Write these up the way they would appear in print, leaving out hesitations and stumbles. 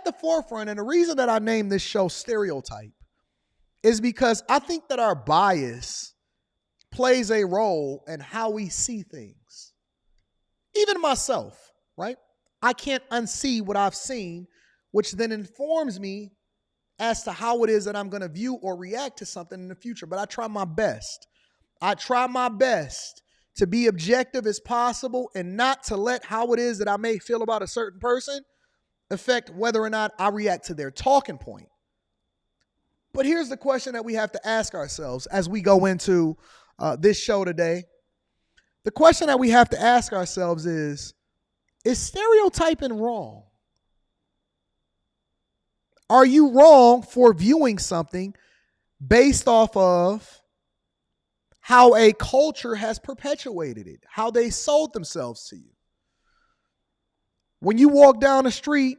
the forefront, and the reason that I named this show Stereotype is because I think that our bias plays a role in how we see things. Even myself, right? I can't unsee what I've seen, which then informs me as to how it is that I'm going to view or react to something in the future. But I try my best. I try my best to be objective as possible and not to let how it is that I may feel about a certain person affect whether or not I react to their talking point. But here's the question that we have to ask ourselves as we go into this show today. The question that we have to ask ourselves is stereotyping wrong? Are you wrong for viewing something based off of how a culture has perpetuated it, how they sold themselves to you? When you walk down the street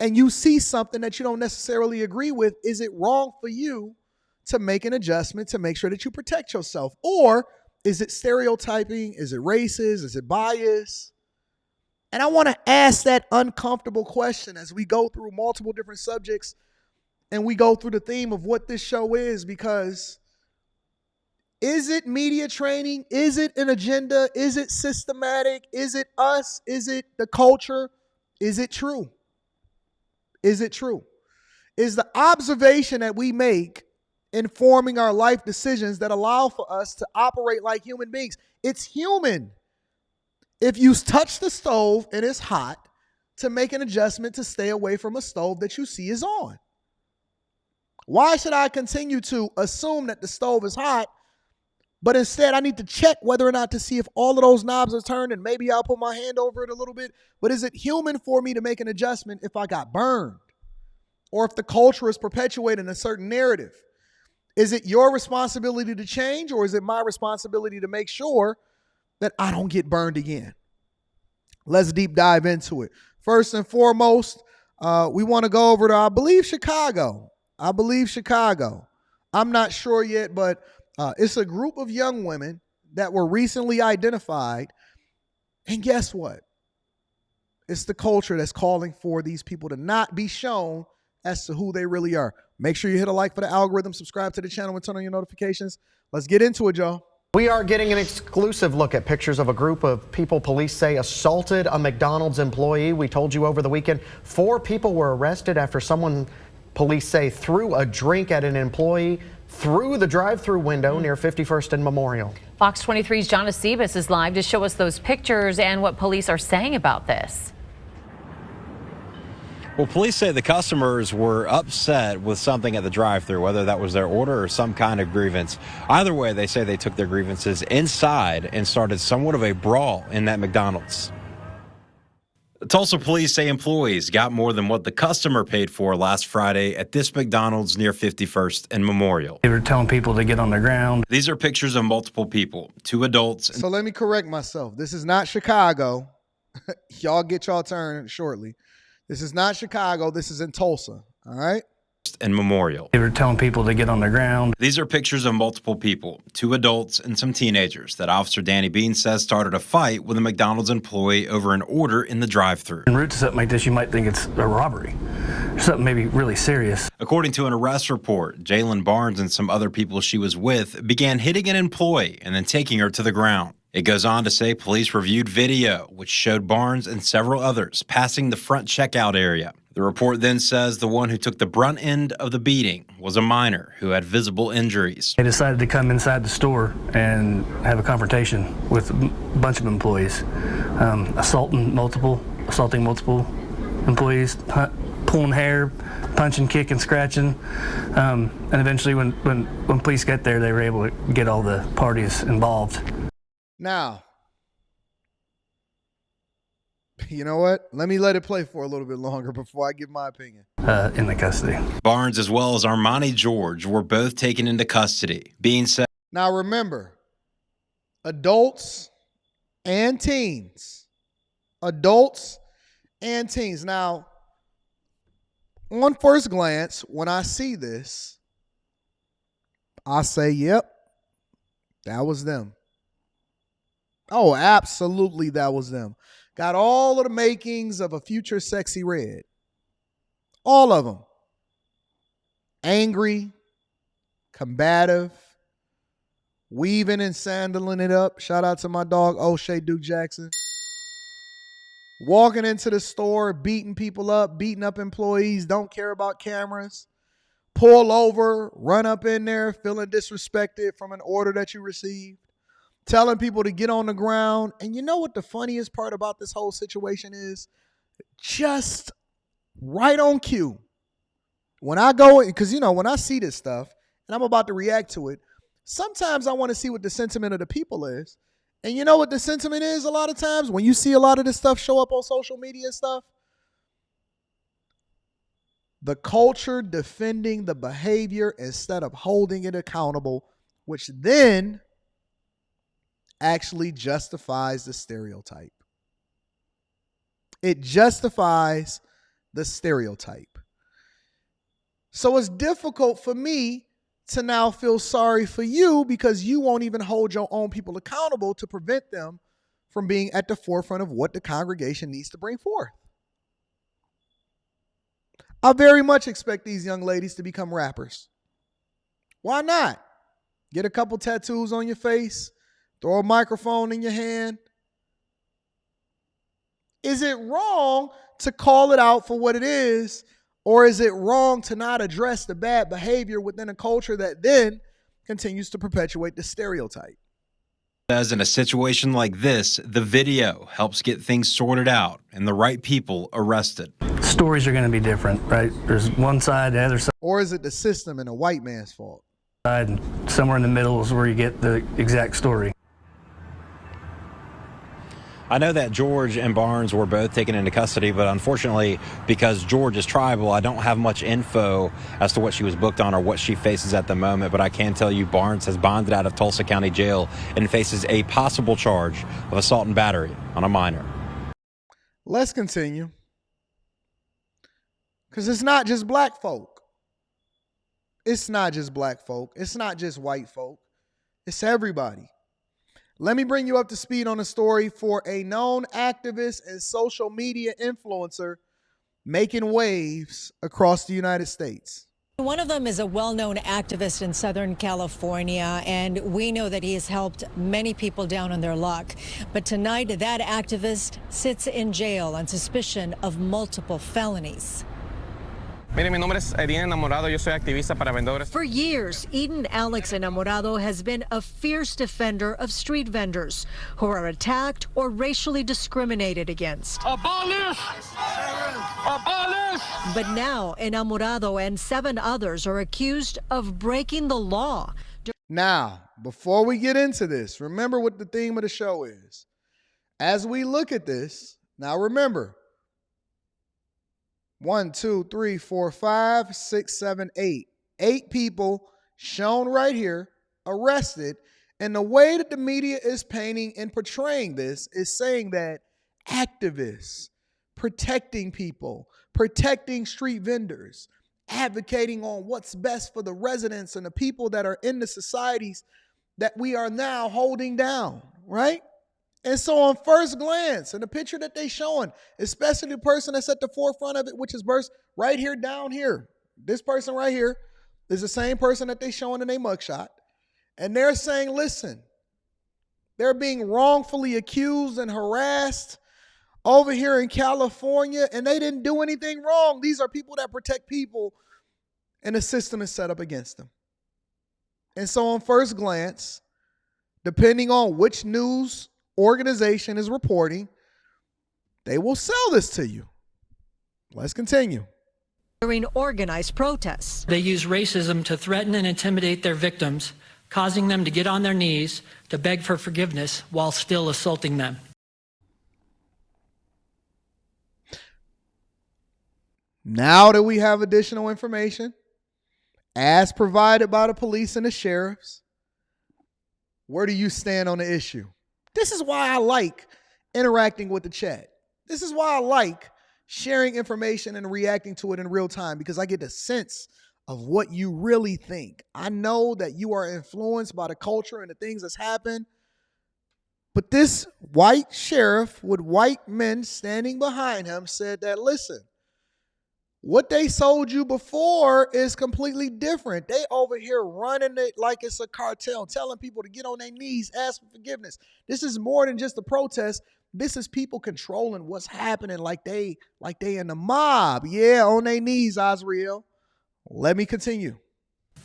and you see something that you don't necessarily agree with, is it wrong for you to make an adjustment to make sure that you protect yourself? Or is it stereotyping? Is it racist? Is it bias? And I want to ask that uncomfortable question as we go through multiple different subjects and we go through the theme of what this show is, because is it media training? Is it an agenda? Is it systematic? Is it us? Is it the culture? Is it true? Is it true? Is the observation that we make informing our life decisions that allow for us to operate like human beings? It's human. If you touch the stove and it's hot, to make an adjustment to stay away from a stove that you see is on. Why should I continue to assume that the stove is hot, but instead I need to check whether or not to see if all of those knobs are turned, and maybe I'll put my hand over it a little bit? But is it human for me to make an adjustment if I got burned? Or if the culture is perpetuating a certain narrative? Is it your responsibility to change, or is it my responsibility to make sure that I don't get burned again? Let's deep dive into it. First and foremost, we want to go over to, I believe, Chicago. I'm not sure yet, but it's a group of young women that were recently identified. And guess what? It's the culture that's calling for these people to not be shown as to who they really are. Make sure you hit a like for the algorithm, subscribe to the channel, and turn on your notifications. Let's get into it, y'all. We are getting an exclusive look at pictures of a group of people police say assaulted a McDonald's employee. We told you over the weekend 4 people were arrested after someone, police say, threw a drink at an employee through the drive-through window near 51st and Memorial. Fox 23's John Acebus is live to show us those pictures and what police are saying about this. Well, police say the customers were upset with something at the drive-thru, whether that was their order or some kind of grievance. Either way, they say they took their grievances inside and started somewhat of a brawl in that McDonald's. Tulsa police say employees got more than what the customer paid for last Friday at this McDonald's near 51st and Memorial. They were telling people to get on the ground. These are pictures of multiple people, 2 adults. So let me correct myself. This is not Chicago. Y'all get y'all turn shortly. This is not Chicago. This is in Tulsa. All right? And Memorial. They were telling people to get on the ground. These are pictures of multiple people, 2 adults and some teenagers, that Officer Danny Bean says started a fight with a McDonald's employee over an order in the drive-thru. En route to something like this, you might think it's a robbery, something maybe really serious. According to an arrest report, Jalen Barnes and some other people she was with began hitting an employee and then taking her to the ground. It goes on to say police reviewed video, which showed Barnes and several others passing the front checkout area. The report then says the one who took the brunt end of the beating was a minor who had visible injuries. They decided to come inside the store and have a confrontation with a bunch of employees, assaulting multiple employees, pulling hair, punching, kicking, scratching, and eventually when police got there, they were able to get all the parties involved. Now, you know what? Let me let it play for a little bit longer before I give my opinion. In the custody. Barnes as well as Armani George were both taken into custody. Being said. Now remember, adults and teens. Adults and teens. Now, on first glance, when I see this, I say, yep, that was them. Oh, absolutely, that was them. Got all of the makings of a future sexy red. All of them. Angry, combative, weaving and sandling it up. Shout out to my dog, O'Shea Duke Jackson. Walking into the store, beating people up, beating up employees, don't care about cameras. Pull over, run up in there, feeling disrespected from an order that you received. Telling people to get on the ground. And you know what the funniest part about this whole situation is? Just right on cue. When I go, because when I see this stuff and I'm about to react to it, sometimes I want to see what the sentiment of the people is. And you know what the sentiment is a lot of times? When you see a lot of this stuff show up on social media and stuff, the culture defending the behavior instead of holding it accountable, which then actually justifies the stereotype. It justifies the stereotype. So it's difficult for me to now feel sorry for you because you won't even hold your own people accountable to prevent them from being at the forefront of what the congregation needs to bring forth. I very much expect these young ladies to become rappers. Why not? Get a couple tattoos on your face, throw a microphone in your hand. Is it wrong to call it out for what it is, or is it wrong to not address the bad behavior within a culture that then continues to perpetuate the stereotype? As in a situation like this, the video helps get things sorted out and the right people arrested. Stories are going to be different, right? There's one side, the other Or is it the system and a white man's fault? side, and somewhere in the middle is where you get the exact story. I know that George and Barnes were both taken into custody, but unfortunately, because George is tribal, I don't have much info as to what she was booked on or what she faces at the moment. But I can tell you Barnes has bonded out of Tulsa County Jail and faces a possible charge of assault and battery on a minor. Let's continue. Because it's not just black folk. It's not just black folk. It's not just white folk. It's everybody. Let me bring you up to speed on a story for a known activist and social media influencer making waves across the United States. One of them is a well-known activist in Southern California, and we know that he has helped many people down on their luck. But tonight, that activist sits in jail on suspicion of multiple felonies. Mire, mi nombre es Eden Enamorado. Yo soy activista para vendedores. For years, Eden Alex Enamorado has been a fierce defender of street vendors who are attacked or racially discriminated against. Abolish! Abolish! But now, Enamorado and 7 others are accused of breaking the law. Now, before we get into this, remember what the theme of the show is. As we look at this, now remember, 1, 2, 3, 4, 5, 6, 7, 8. 8 people shown right here, arrested. And the way that the media is painting and portraying this is saying that activists, protecting people, protecting street vendors, advocating on what's best for the residents and the people that are in the societies that we are now holding down, right? And so on first glance, and the picture that they showing, especially the person that's at the forefront of it, which is Burst right here down here. This person right here is the same person that they showing in their mugshot. And they're saying, listen, they're being wrongfully accused and harassed over here in California, and they didn't do anything wrong. These are people that protect people, and the system is set up against them. And so on first glance, depending on which news organization is reporting, they will sell this to you. Let's continue. During organized protests, They use racism to threaten and intimidate their victims, causing them to get on their knees to beg for forgiveness while still assaulting them. Now that we have additional information, as provided by the police and the sheriffs, where do you stand on the issue? This is why I like interacting with the chat. This is why I like sharing information and reacting to it in real time, because I get a sense of what you really think. I know that you are influenced by the culture and the things that's happened. But this white sheriff with white men standing behind him said that, listen, What they sold you before is completely different. They over here running it like it's a cartel, telling people to get on their knees, ask for forgiveness. This is more than just a protest. This is people controlling what's happening like they in the mob. Yeah, on their knees, Azriel. Let me continue.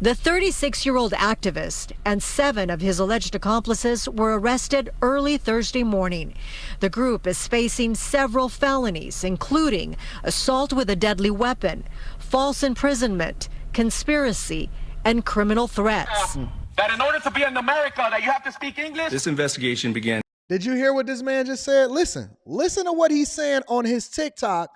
The 36-year-old activist and 7 of his alleged accomplices were arrested early Thursday morning. The group is facing several felonies, including assault with a deadly weapon, false imprisonment, conspiracy, and criminal threats. That in order to be in America, that you have to speak English? This investigation began. Did you hear what this man just said? Listen to what he's saying on his TikTok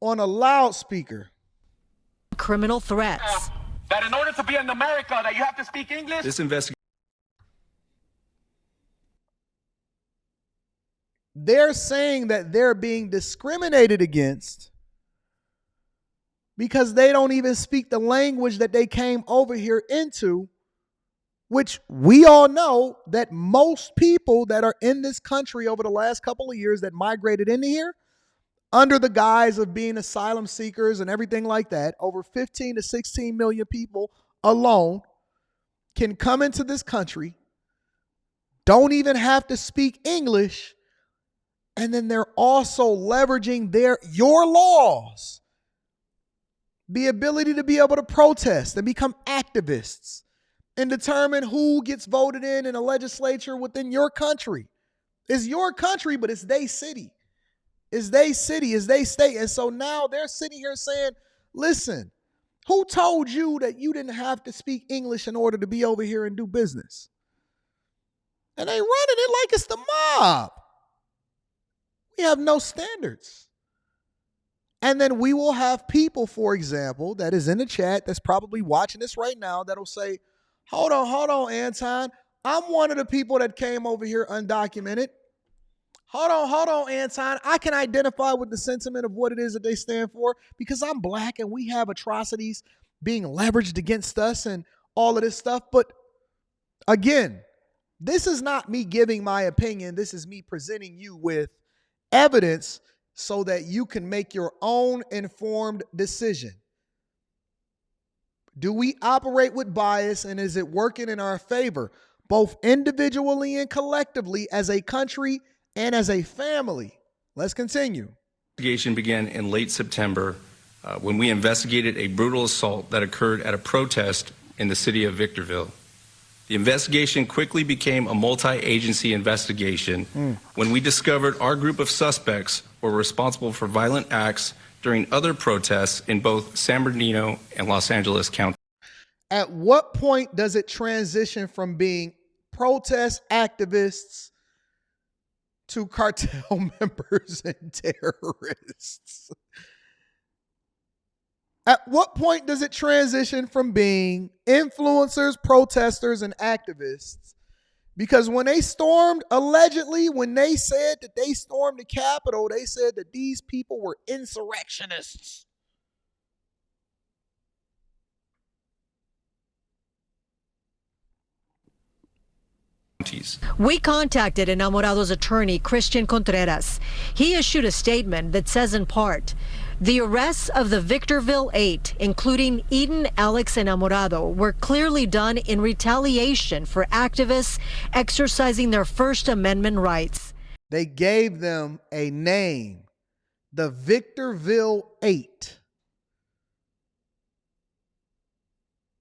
on a loudspeaker. Criminal threats. That in order to be in America, that you have to speak English? This investigation. They're saying that they're being discriminated against because they don't even speak the language that they came over here into, which we all know that most people that are in this country over the last couple of years that migrated into here under the guise of being asylum seekers and everything like that, over 15 to 16 million people alone can come into this country, don't even have to speak English, and then they're also leveraging your laws, the ability to be able to protest and become activists and determine who gets voted in a legislature within your country. It's your country, but it's they city. It's they city, it's they state. And so now they're sitting here saying, listen, who told you that you didn't have to speak English in order to be over here and do business? And they running it like it's the mob. We have no standards. And then we will have people, for example, that is in the chat that's probably watching this right now that'll say, hold on, Anton. I'm one of the people that came over here undocumented. Hold on, Anton. I can identify with the sentiment of what it is that they stand for because I'm black and we have atrocities being leveraged against us and all of this stuff. But again, this is not me giving my opinion. This is me presenting you with evidence so that you can make your own informed decision. Do we operate with bias and is it working in our favor, both individually and collectively as a country and as a family? Let's continue. The investigation began in late September when we investigated a brutal assault that occurred at a protest in the city of Victorville. The investigation quickly became a multi-agency investigation when we discovered our group of suspects were responsible for violent acts during other protests in both San Bernardino and Los Angeles County. At what point does it transition from being protest activists to cartel members and terrorists? At what point does it transition from being influencers, protesters, and activists? Because when they stormed, allegedly, when they said that they stormed the Capitol, they said that these people were insurrectionists. We contacted Enamorado's attorney, Christian Contreras. He issued a statement that says in part, the arrests of the Victorville 8, including Eden, Alex, and Enamorado, were clearly done in retaliation for activists exercising their First Amendment rights. They gave them a name, the Victorville 8.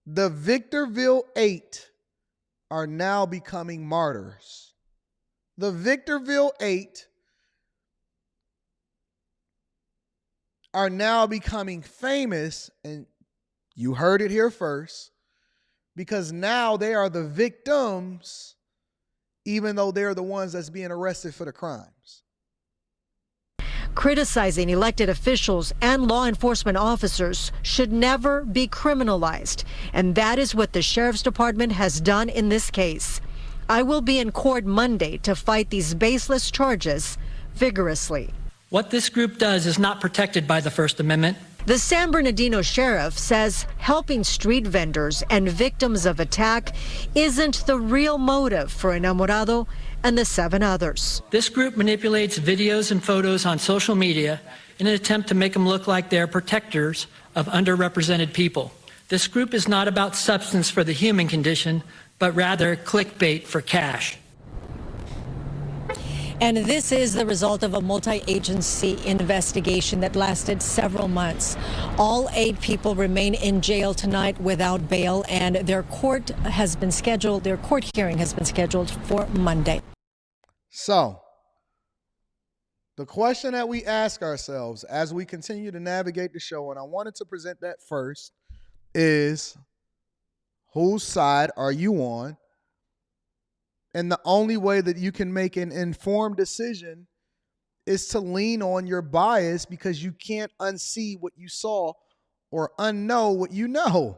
The Victorville 8 are now becoming martyrs. The Victorville 8 are now becoming famous, and you heard it here first, because now they are the victims, even though they're the ones that's being arrested for the crimes. Criticizing elected officials and law enforcement officers should never be criminalized, and that is what the Sheriff's Department has done in this case. I will be in court Monday to fight these baseless charges vigorously. What this group does is not protected by the First Amendment. The San Bernardino sheriff says helping street vendors and victims of attack isn't the real motive for Enamorado and the 7 others. This group manipulates videos and photos on social media in an attempt to make them look like they're protectors of underrepresented people. This group is not about substance for the human condition, but rather clickbait for cash. And this is the result of a multi-agency investigation that lasted several months. All 8 people remain in jail tonight without bail, and their court hearing has been scheduled for Monday. So, the question that we ask ourselves as we continue to navigate the show, and I wanted to present that first, is whose side are you on? And the only way that you can make an informed decision is to lean on your bias, because you can't unsee what you saw or unknow what you know.